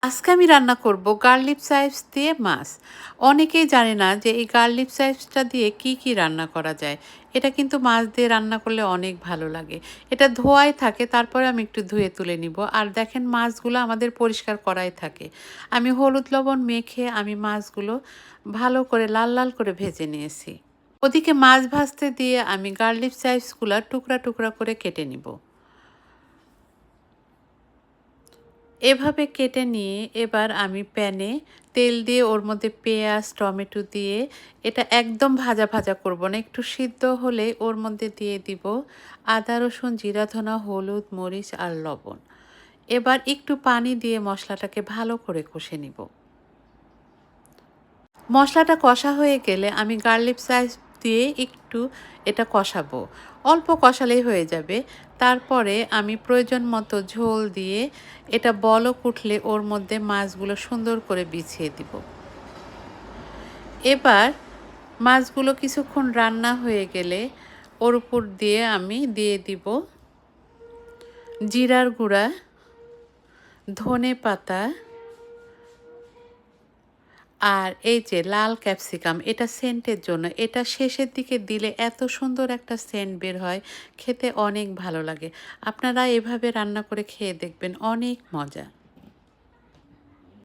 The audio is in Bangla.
আজকে আমি রান্না করব গার্লিক চিপস দিয়ে মাছ। অনেকেই জানে না যে এই গার্লিক চিপসটা দিয়ে কি কি রান্না করা যায়। এটা কিন্তু মাছ দিয়ে রান্না করলে অনেক ভালো লাগে। এটা ধোয়াই থাকে, তারপরে আমি একটু ধুয়ে তুলে নিব। আর দেখেন মাছগুলো আমাদের পরিষ্কার করাই থাকে। আমি হলুদ লবণ মেখে আমি মাছগুলো ভালো করে লাল লাল করে ভেজে নিয়েছি। ওদিকে মাছ ভাজতে দিয়ে আমি গার্লিক চিপসগুলো টুকরা টুকরা করে কেটে নিব। এভাবে কেটে নিয়ে এবার আমি প্যানে তেল দিয়ে ওর মধ্যে পেঁয়াজ টমেটো দিয়ে এটা একদম ভাজা ভাজা করব না, একটু সিদ্ধ হলে ওর মধ্যে দিয়ে দিব আদা রসুন জিরা ধনা হলুদ মরিচ আর লবণ। এবার একটু পানি দিয়ে মশলাটাকে ভালো করে কষে নিব। মশলাটা কষা হয়ে গেলে আমি গার্লিক সাইজ দিয়ে একটু এটা কষাবো। অল্প কষালেই হয়ে যাবে। তারপরে আমি প্রয়োজন মতো ঝোল দিয়ে এটা বলক উঠলে ওর মধ্যে মাছগুলো সুন্দর করে বিছিয়ে দিব। এবার মাছগুলো কিছুক্ষণ রান্না হয়ে গেলে ওর উপর দিয়ে আমি দিয়ে দিব জিরার গুঁড়া, ধনে পাতা আর এই যে লাল ক্যাপসিকাম, এটা সেন্টের জন্য। এটা শেষের দিকে দিলে এত সুন্দর একটা সেন্ট বের হয়, খেতে অনেক ভালো লাগে। আপনারা এভাবে রান্না করে খেয়ে দেখবেন, অনেক মজা।